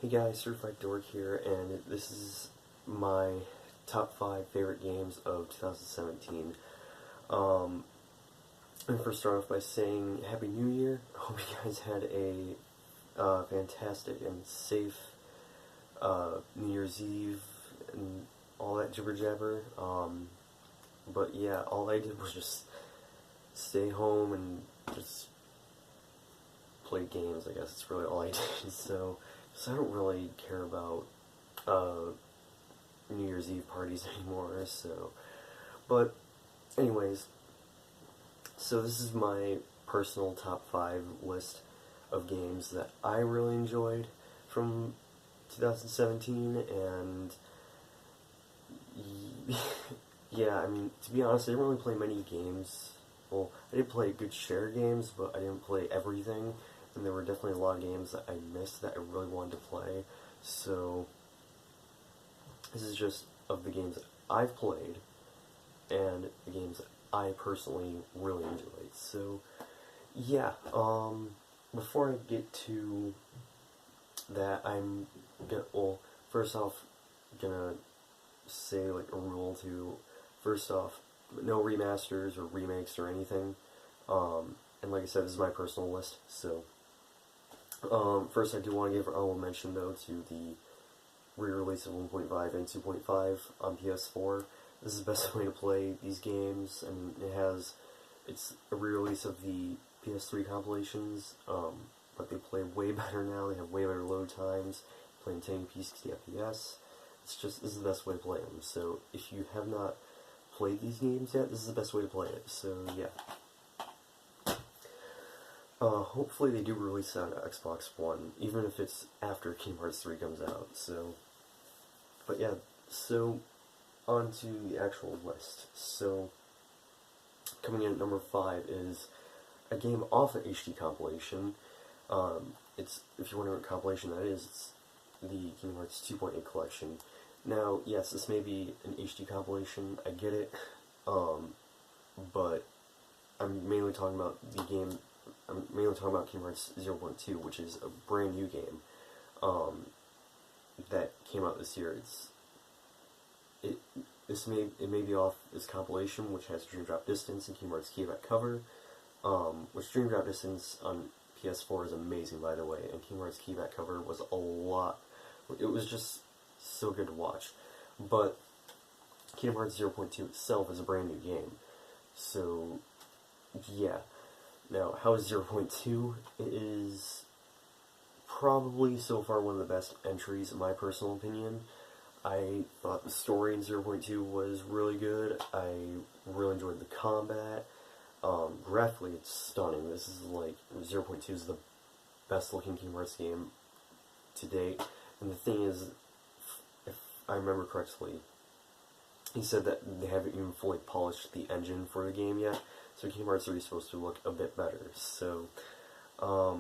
Hey guys, Certified Dork here, and this is my top 5 favorite games of 2017. And first start off by saying Happy New Year. Hope you guys had a fantastic and safe New Year's Eve and all that jibber jabber. But yeah, all I did was just stay home and just play games. I guess it's really all I did. So I don't really care about New Year's Eve parties anymore. But anyways, so this is my personal top 5 list of games that I really enjoyed from 2017, and yeah, I mean, to be honest, I didn't really play many games. Well, I did play good share games, but I didn't play everything, and there were definitely a lot of games that I missed that I really wanted to play. So this is just of the games that I've played and the games that I personally really enjoyed. So yeah, before I get to that, first off, gonna say like a rule to, first off, no remasters or remakes or anything. And like I said, this is my personal list. So first I do want to give an honorable mention though to the re-release of 1.5 and 2.5 on PS4. This is the best way to play these games. I mean, it's a re-release of the PS3 compilations, but they play way better now. They have way better load times, playing 1080p 60 FPS. This is the best way to play them. So if you have not played these games yet, this is the best way to play it. So yeah. Hopefully they do release it on Xbox One, even if it's after Kingdom Hearts 3 comes out. But yeah, so on to the actual list. So coming in at number 5 is a game off an HD compilation. If you're wondering what compilation that is, it's the Kingdom Hearts 2.8 collection. Now, yes, this may be an HD compilation, I get it, but I'm mainly talking about Kingdom Hearts 0.2, which is a brand new game, that came out this year. It may be off this compilation, which has Dream Drop Distance and Kingdom Hearts Keyback cover, which Dream Drop Distance on PS4 is amazing, by the way, and Kingdom Hearts Keyback cover was it was just so good to watch. But Kingdom Hearts 0.2 itself is a brand new game, so yeah. Now, how is 0.2? It is probably so far one of the best entries, in my personal opinion. I thought the story in 0.2 was really good. I really enjoyed the combat. Graphically, it's stunning. This is like, 0.2 is the best looking Kingdom Hearts game to date. And the thing is, if I remember correctly, he said that they haven't even fully polished the engine for the game yet. So Kingdom Hearts 3 is supposed to look a bit better. So, but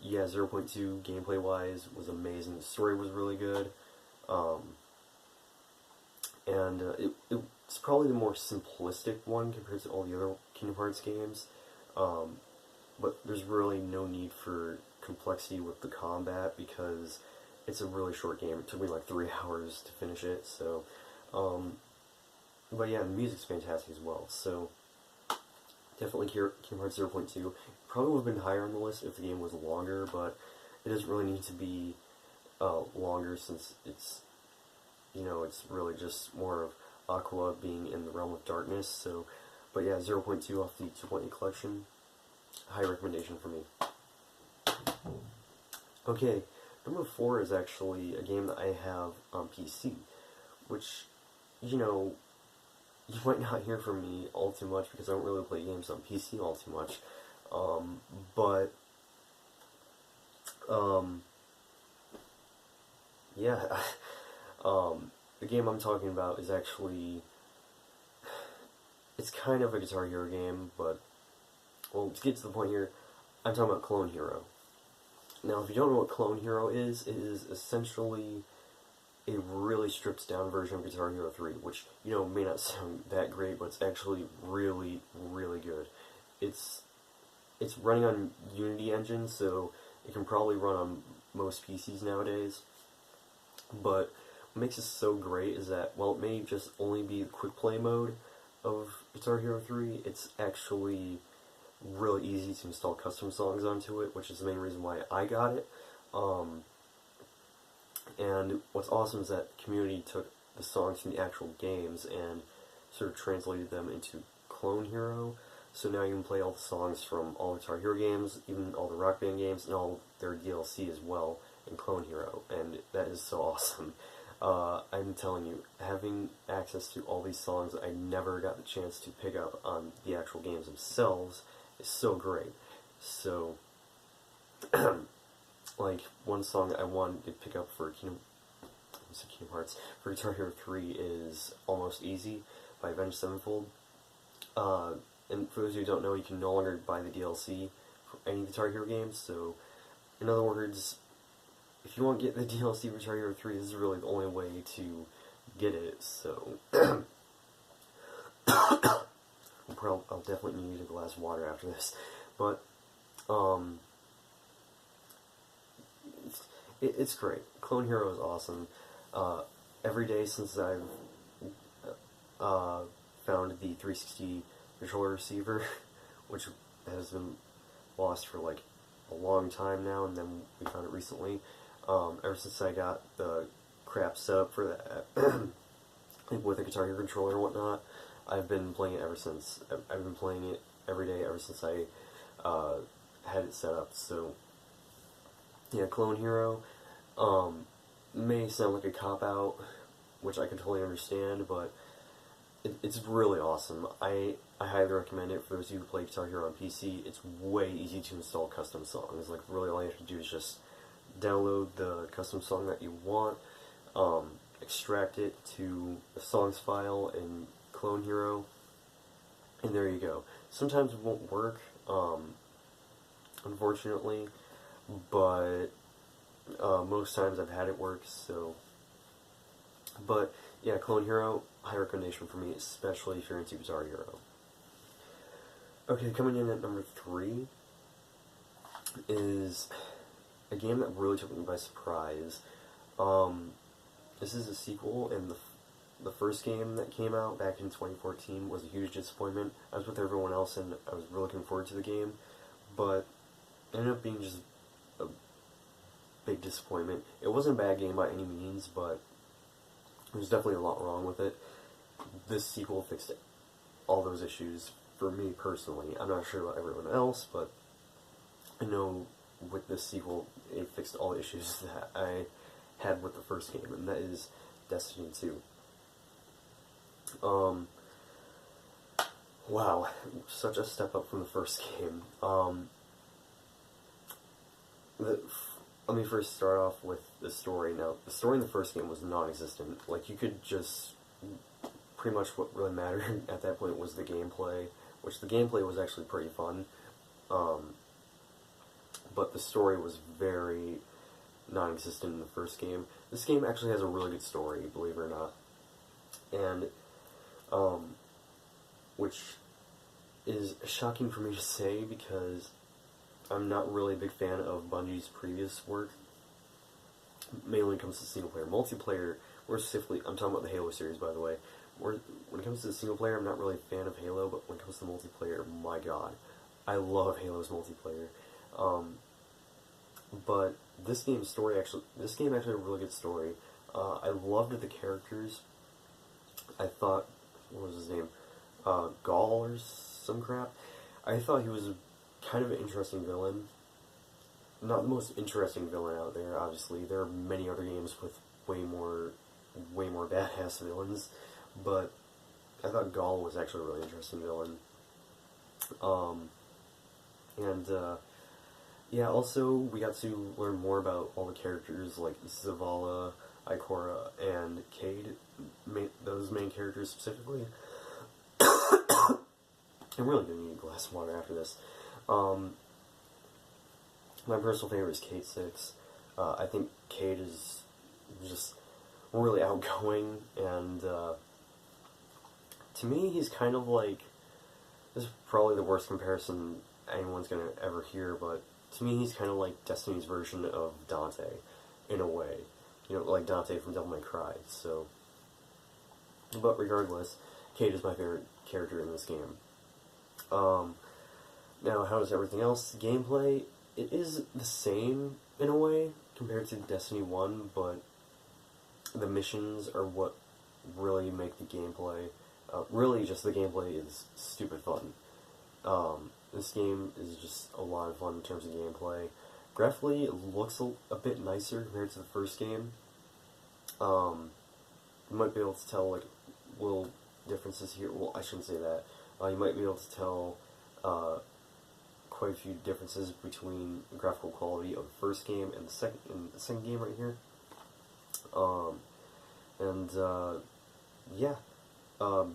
yeah, 0.2 gameplay-wise was amazing. The story was really good. It's probably the more simplistic one compared to all the other Kingdom Hearts games. But there's really no need for complexity with the combat because it's a really short game. It took me like 3 hours to finish it. So, but yeah, the music's fantastic as well. So definitely Kingdom Hearts 0.2 probably would have been higher on the list if the game was longer, but it doesn't really need to be longer since it's really just more of Aqua being in the realm of darkness. So, but yeah, 0.2 off the 2.8 collection, high recommendation for me. Okay, number 4 is actually a game that I have on PC, which, you might not hear from me all too much because I don't really play games on PC all too much. Yeah, the game I'm talking about is actually, it's kind of a Guitar Hero game, but, well, to get to the point here, I'm talking about Clone Hero. Now, if you don't know what Clone Hero is, it is essentially a really stripped down version of Guitar Hero 3, which, may not sound that great, but it's actually really, really good. It's running on Unity engine, so it can probably run on most PCs nowadays. But what makes it so great is that, while it may just only be the quick play mode of Guitar Hero 3, it's actually really easy to install custom songs onto it, which is the main reason why I got it. And what's awesome is that the community took the songs from the actual games and sort of translated them into Clone Hero. So now you can play all the songs from all the Guitar Hero games, even all the Rock Band games, and all their DLC as well in Clone Hero, and that is so awesome. I'm telling you, having access to all these songs I never got the chance to pick up on the actual games themselves is so great. So, like, one song I wanted to pick up for Kingdom Hearts, for Guitar Hero 3 is Almost Easy by Avenged Sevenfold. And for those who don't know, you can no longer buy the DLC for any Guitar Hero games, so in other words, if you want to get the DLC for Guitar Hero 3, this is really the only way to get it, so I'll definitely need a glass of water after this, but it's great. Clone Hero is awesome. Every day since I've found the 360 controller receiver, which has been lost for like a long time now, and then we found it recently. Ever since I got the crap set up for that, with a Guitar Hero controller and whatnot, I've been playing it ever since. I've been playing it every day ever since I had it set up. So yeah, Clone Hero may sound like a cop-out, which I can totally understand, but it's really awesome. I highly recommend it for those of you who play Guitar Hero on PC. It's way easy to install custom songs. Like, really all you have to do is just download the custom song that you want, extract it to the songs file in Clone Hero, and there you go. Sometimes it won't work, unfortunately, but most times I've had it work, so. But yeah, Clone Hero, high recommendation for me, especially if you're into Guitar Hero. Okay, coming in at number 3 is a game that really took me by surprise. This is a sequel, and the first game that came out back in 2014 was a huge disappointment. I was with everyone else, and I was really looking forward to the game, but it ended up being just a big disappointment. It wasn't a bad game by any means, but there's definitely a lot wrong with it. This sequel fixed all those issues for me personally. I'm not sure about everyone else, but I know with this sequel, it fixed all the issues that I had with the first game, and that is Destiny 2. Wow, such a step up from the first game. Let me first start off with the story. Now, the story in the first game was non-existent. Like, you could just, pretty much what really mattered at that point was the gameplay, which the gameplay was actually pretty fun. But the story was very non-existent in the first game. This game actually has a really good story, believe it or not. And, which is shocking for me to say, because I'm not really a big fan of Bungie's previous work, mainly when it comes to single-player. Multiplayer, more specifically, I'm talking about the Halo series, by the way. When it comes to the single-player, I'm not really a fan of Halo, but when it comes to multiplayer, my god. I love Halo's multiplayer. But this game actually had a really good story. I loved the characters. I thought, what was his name? Gaul or some crap? I thought he was kind of an interesting villain. Not the most interesting villain out there, obviously. There are many other games with way more badass villains, but I thought Gaul was actually a really interesting villain. Yeah, also, we got to learn more about all the characters, like Zavala, Ikora, and Cade, those main characters specifically. I'm really going to need a glass of water after this. My personal favorite is Cade Six. I think Cade is just really outgoing, and to me, he's kind of like, this is probably the worst comparison anyone's going to ever hear, but to me, he's kind of like Destiny's version of Dante, in a way. You know, like Dante from Devil May Cry. So, but regardless, Cade is my favorite character in this game. Now, how is everything else? Gameplay, it is the same in a way compared to Destiny 1, but the missions are what really make the gameplay. Really, just the gameplay is stupid fun. This game is just a lot of fun in terms of gameplay. Graphically, it looks a bit nicer compared to the first game. You might be able to tell, like, little differences here. Well, I shouldn't say that. You might be able to tell quite a few differences between the graphical quality of the first game and the second game right here. Yeah.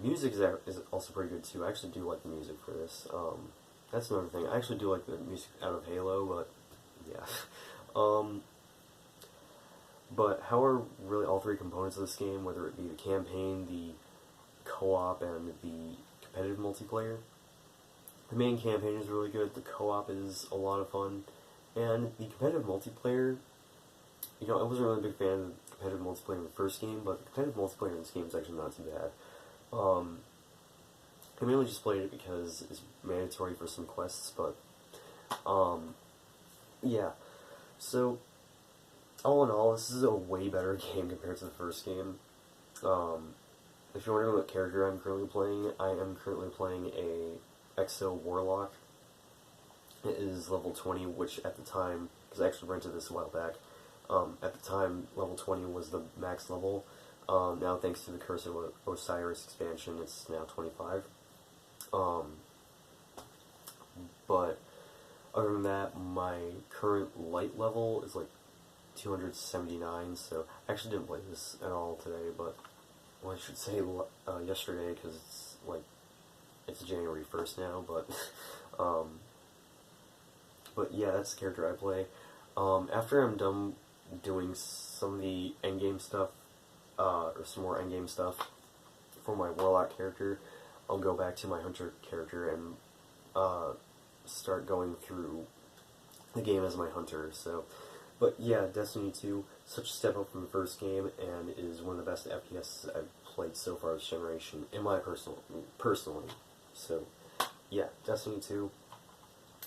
Music is also pretty good too. I actually do like the music for this. That's another thing. I actually do like the music out of Halo, but yeah. But how are really all three components of this game, whether it be the campaign, the co-op, and the competitive multiplayer? The main campaign is really good, the co-op is a lot of fun, and the competitive multiplayer, you know, I wasn't really a big fan of the competitive multiplayer in the first game, but the competitive multiplayer in this game is actually not too bad. I mainly just played it because it's mandatory for some quests, but, yeah. So, all in all, this is a way better game compared to the first game. If you're wondering what character I'm currently playing, I am currently playing a Exo Warlock. It is level 20, which at the time, because I actually rented this a while back, at the time, level 20 was the max level. Now, thanks to the Curse of Osiris expansion, it's now 25. But other than that, my current light level is like 279, so I actually didn't play this at all today, but, well, I should say yesterday, because it's like, it's January 1st now, but yeah, that's the character I play. After I'm done doing some of the endgame stuff, or some more endgame stuff for my Warlock character, I'll go back to my Hunter character and start going through the game as my Hunter. So, but yeah, Destiny 2, such a step up from the first game, and is one of the best FPS I've played so far this generation, in my personally. So, yeah, Destiny 2,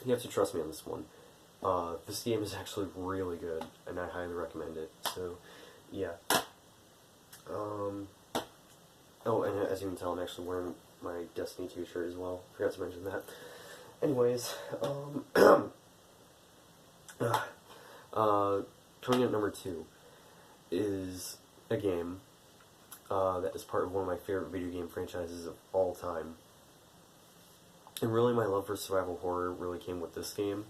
you have to trust me on this one. This game is actually really good, and I highly recommend it. So, yeah. Oh, and as you can tell, I'm actually wearing my Destiny 2 shirt as well. Forgot to mention that. Anyways, coming at number 2 is a game that is part of one of my favorite video game franchises of all time. And really, my love for survival horror really came with this game.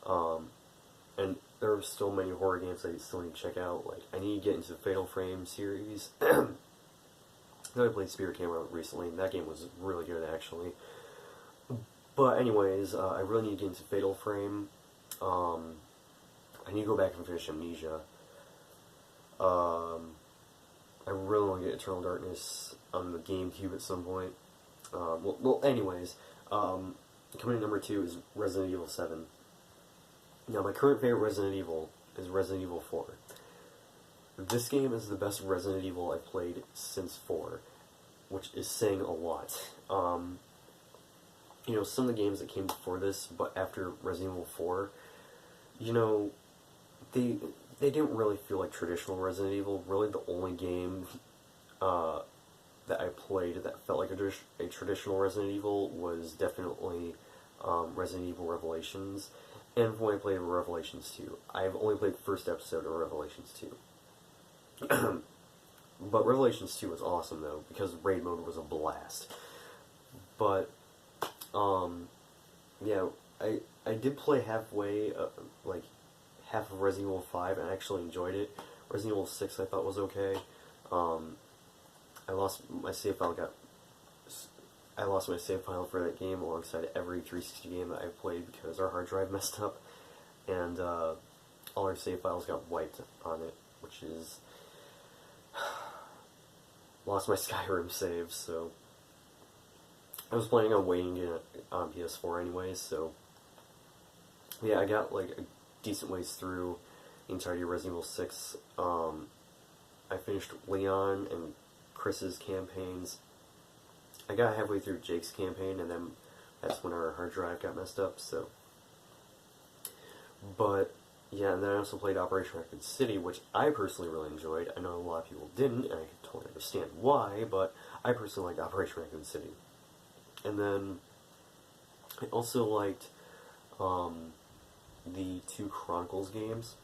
And there are still many horror games that I still need to check out. Like, I need to get into the Fatal Frame series. I played Spirit Camera recently, and that game was really good, actually. But anyways, I really need to get into Fatal Frame. I need to go back and finish Amnesia. I really want to get Eternal Darkness on the GameCube at some point. Anyways, coming in number 2 is Resident Evil 7. Now, my current favorite Resident Evil is Resident Evil 4. This game is the best Resident Evil I've played since 4, which is saying a lot. You know, some of the games that came before this, but after Resident Evil 4, you know, they didn't really feel like traditional Resident Evil. Really, the only game that I played that felt like a traditional Resident Evil was definitely Resident Evil Revelations. And when I played Revelations 2, I've only played the first episode of Revelations 2. But Revelations 2 was awesome, though, because raid mode was a blast. But, yeah, I did play halfway, like, half of Resident Evil 5, and I actually enjoyed it. Resident Evil 6 I thought was okay. I lost my save file for that game alongside every 360 game that I played because our hard drive messed up, and all our save files got wiped on it, which is... lost my Skyrim save, so... I was planning on waiting it on PS4 anyways, so... Yeah, I got like a decent ways through the entirety of Resident Evil 6. I finished Leon and Chris's campaigns. I got halfway through Jake's campaign, and then that's when our hard drive got messed up, so. But, yeah, and then I also played Operation Raccoon City, which I personally really enjoyed. I know a lot of people didn't, and I can totally understand why, but I personally liked Operation Raccoon City. And then I also liked the 2 Chronicles games.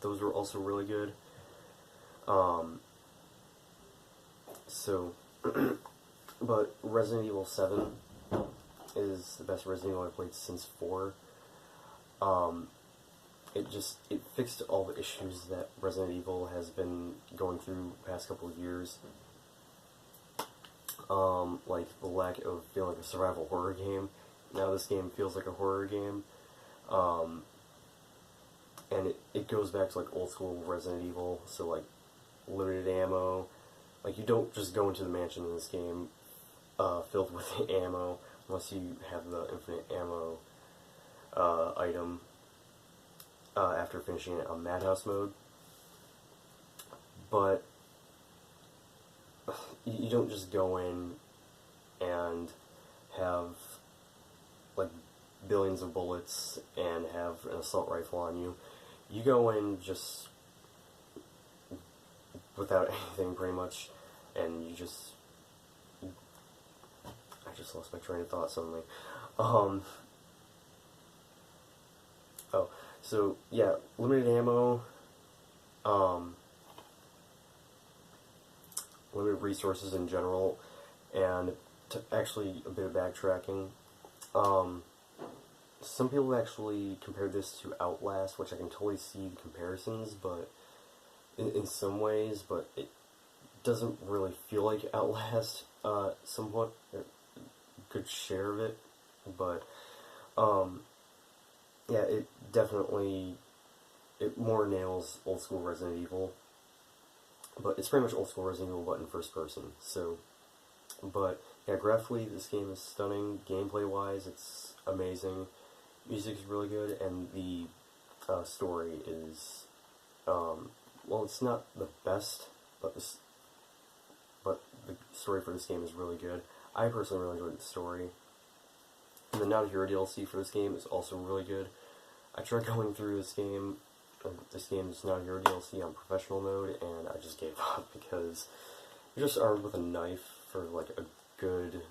Those were also really good. So, but Resident Evil 7 is the best Resident Evil I've played since 4. It fixed all the issues that Resident Evil has been going through the past couple of years. Like the lack of feeling like a survival horror game. Now this game feels like a horror game. And it goes back to like old school Resident Evil, so like limited ammo. Like you don't just go into the mansion in this game filled with ammo unless you have the infinite ammo item after finishing it on Madhouse mode. But you don't just go in and have like billions of bullets and have an assault rifle on you. You go in just without anything, pretty much, and you just... I just lost my train of thought suddenly. Oh, so, yeah, limited ammo, limited resources in general, and actually a bit of backtracking. Some people actually compared this to Outlast, which I can totally see the comparisons, but in some ways, but it doesn't really feel like Outlast, somewhat, a good share of it, but, yeah, it definitely, it more nails old school Resident Evil, but it's pretty much old school Resident Evil, but in first person, so, but, yeah, graphically, this game is stunning, gameplay-wise, it's amazing, music is really good, and the story is, well, it's not the best, but the story for this game is really good. I personally really enjoyed the story. And the Not a Hero DLC for this game is also really good. I tried going through this game is Not a Hero DLC on professional mode, and I just gave up because you're just armed with a knife for like a good,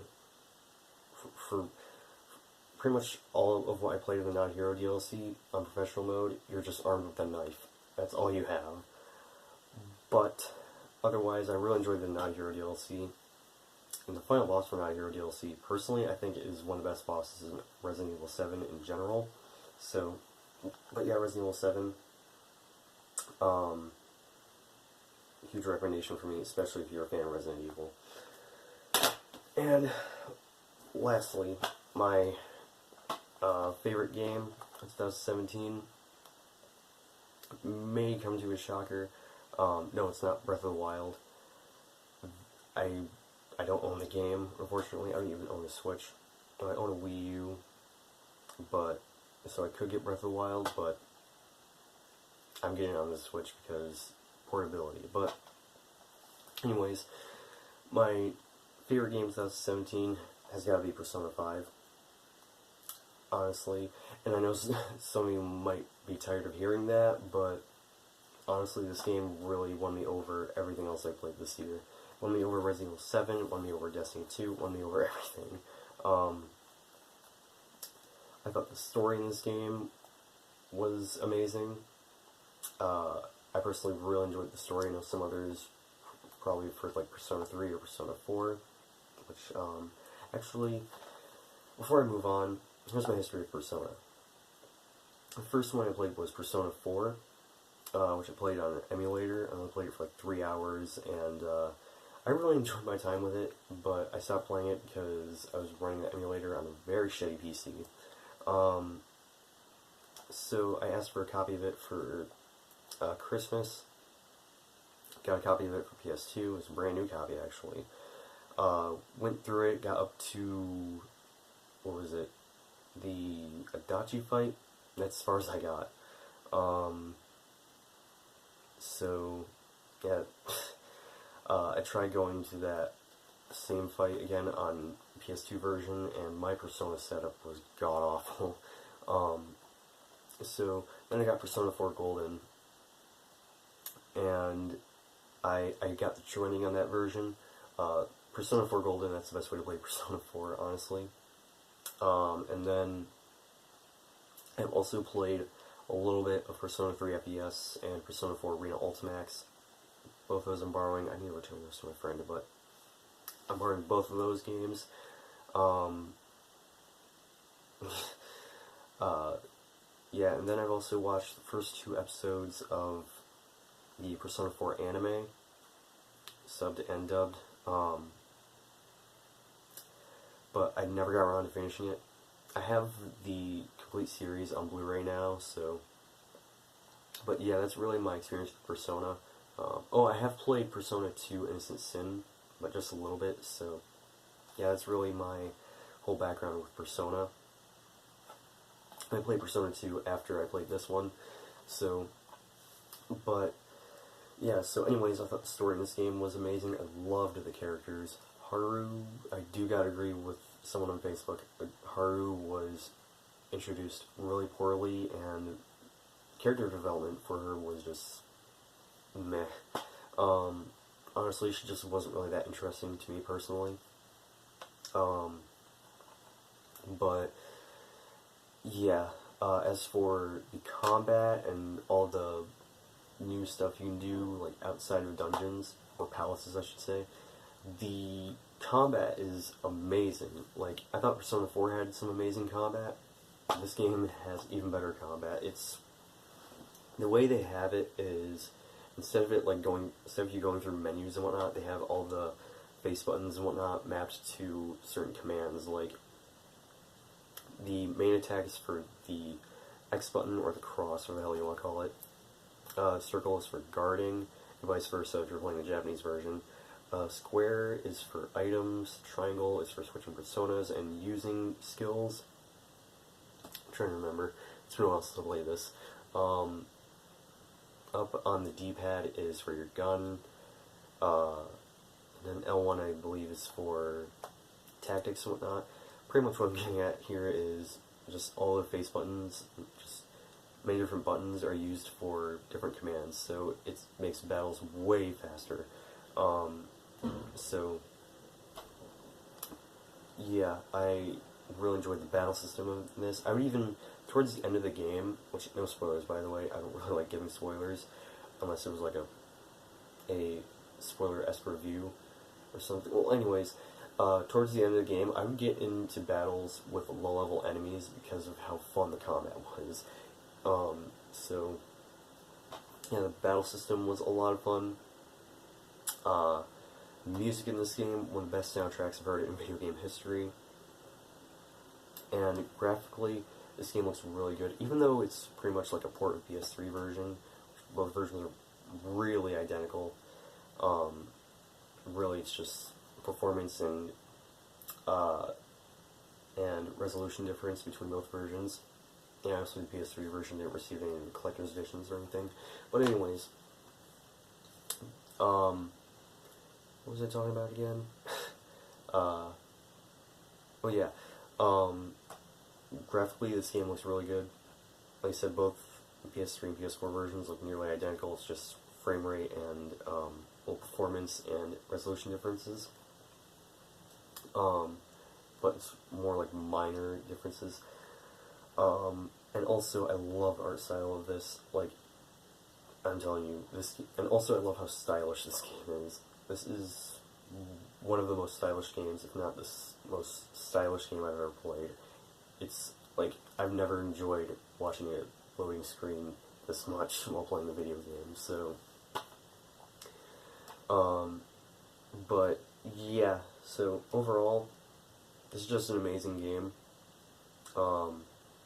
for pretty much all of what I played in the Not a Hero DLC on professional mode, you're just armed with a knife. That's all you have. But otherwise, I really enjoyed the Not a Hero DLC. And the final boss for Not a Hero DLC, personally, I think is one of the best bosses in Resident Evil 7 in general. So, but yeah, Resident Evil 7, huge recommendation for me, especially if you're a fan of Resident Evil. And lastly, my favorite game of 2017 may come to a shocker. No, it's not Breath of the Wild. I don't own the game, unfortunately. I don't even own a Switch. I own a Wii U, but so I could get Breath of the Wild, but I'm getting it on the Switch because portability. But anyways, my favorite game of 2017 has got to be Persona 5. Honestly, and I know some of you might be tired of hearing that, but honestly, this game really won me over everything else I played this year. Won me over Resident Evil 7, won me over Destiny 2, won me over everything. I thought the story in this game was amazing. I personally really enjoyed the story. I know some others probably preferred like Persona 3 or Persona 4, which, actually, before I move on, here's my history of Persona. The first one I played was Persona 4, which I played on an emulator. I only played it for like 3 hours, and I really enjoyed my time with it, but I stopped playing it because I was running the emulator on a very shitty PC. So I asked for a copy of it for Christmas. Got a copy of it for PS2. It was a brand new copy, actually. Went through it, got up to, what was it? The Adachi fight, that's as far as I got. So, yeah, I tried going to that same fight again on PS2 version, and my Persona setup was god-awful. So, then I got Persona 4 Golden, and I got the joining on that version. Persona 4 Golden, that's the best way to play Persona 4, honestly. And then I've also played a little bit of Persona 3 FES and Persona 4 Arena Ultimax. Both of those I'm borrowing. I need to return those to my friend, but I'm borrowing both of those games. Yeah, and then I've also watched the first 2 episodes of the Persona 4 anime, subbed and dubbed. But I never got around to finishing it. I have the complete series on Blu-ray now, so... But yeah, that's really my experience with Persona. Oh, I have played Persona 2 Innocent Sin, but just a little bit, so... Yeah, that's really my whole background with Persona. I played Persona 2 after I played this one, so... But... Yeah, so anyways, I thought the story in this game was amazing. I loved the characters. Haru, I do gotta agree with someone on Facebook. Haru was introduced really poorly, and character development for her was just meh. Honestly, she just wasn't really that interesting to me personally. But yeah, as for the combat and all the new stuff you can do, like outside of dungeons, or palaces I should say, the combat is amazing. Like, I thought Persona 4 had some amazing combat. This game has even better combat. It's... The way they have it is, instead of you going through menus and whatnot, they have all the face buttons and whatnot mapped to certain commands. Like, the main attack is for the X button, or the cross, or the hell you want to call it. Circle is for guarding, and vice versa if you're playing the Japanese version. Square is for items, triangle is for switching personas and using skills. I'm trying to remember. It's been a while since I played this. Up on the D-pad is for your gun. And then L1, I believe, is for tactics and whatnot. Pretty much what I'm getting at here is just all the face buttons, just many different buttons are used for different commands, so it makes battles way faster. So, yeah, I really enjoyed the battle system of this. I would even, towards the end of the game, which, no spoilers by the way, I don't really like giving spoilers, unless it was like a spoiler-esque review or something. Well, anyways, towards the end of the game, I would get into battles with low-level enemies because of how fun the combat was. So, yeah, the battle system was a lot of fun. Music in this game, one of the best soundtracks I've heard in video game history. And graphically, this game looks really good, even though it's pretty much like a port of PS3 version. Both versions are really identical. Really, it's just performance and resolution difference between both versions. And obviously the PS3 version didn't receive any collector's editions or anything. But anyways, what was I talking about again? Oh yeah, graphically this game looks really good. Like I said, both the PS3 and PS4 versions look nearly identical. It's just frame rate and performance and resolution differences. But it's more like minor differences. And also, I love the art style of this. Like, I'm telling you, and also I love how stylish this game is. This is one of the most stylish games, if not the most stylish game I've ever played. It's, like, I've never enjoyed watching a loading screen this much while playing the video game, so... But, yeah, so, overall, this is just an amazing game.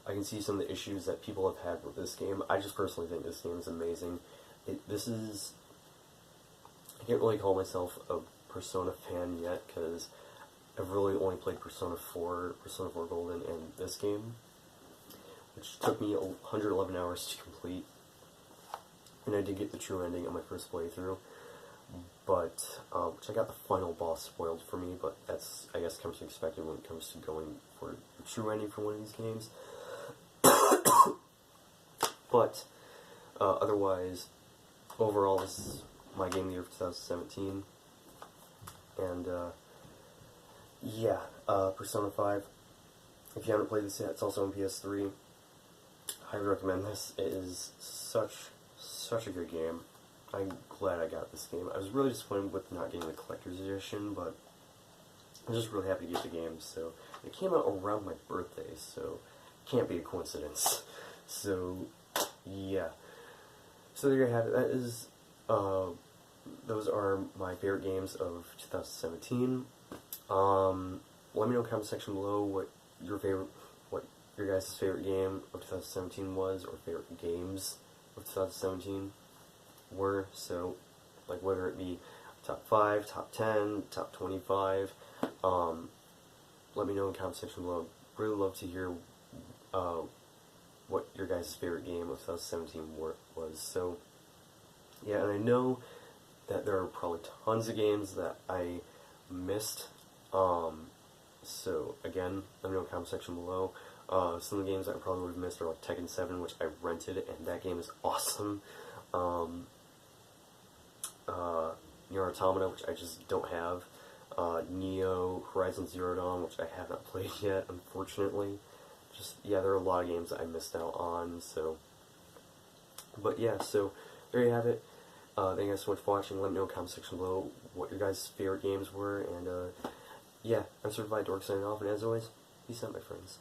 I can see some of the issues that people have had with this game. I just personally think this game is amazing. I can't really call myself a Persona fan yet, because I've really only played Persona 4 Golden, and this game. which took me 111 hours to complete. And I did get the true ending on my first playthrough, but, which I got the final boss spoiled for me, but that's, I guess, comes to expected when it comes to going for the true ending for one of these games. But, otherwise, overall, this is my game of the year for 2017, and, yeah, Persona 5, if you haven't played this yet, it's also on PS3, highly recommend this. It is such a good game. I'm glad I got this game. I was really disappointed with not getting the collector's edition, but I was just really happy to get the game. So it came out around my birthday, so it can't be a coincidence. So yeah. So there you have it. That is, those are my favorite games of 2017. Let me know in the comment section below what your guys' favorite game of 2017 was, or favorite games of 2017 were. So, like, whether it be top 5, top 10, top 25, let me know in the comment section below. Really love to hear what your guys' favorite game of 2017 was. So, yeah, and I know that there are probably tons of games that I missed. So, again, let me know in the comment section below. Some of the games that I probably would have missed are like Tekken 7, which I rented, and that game is awesome. Nier Automata, which I just don't have. Neo, Horizon Zero Dawn, which I have not played yet, unfortunately. Just, yeah, there are a lot of games that I missed out on, so. But yeah, so, there you have it. Thank you guys so much for watching. Let me know in the comment section below what your guys' favorite games were, and, yeah, I'm Certified Dork signing off, and as always, peace out, my friends.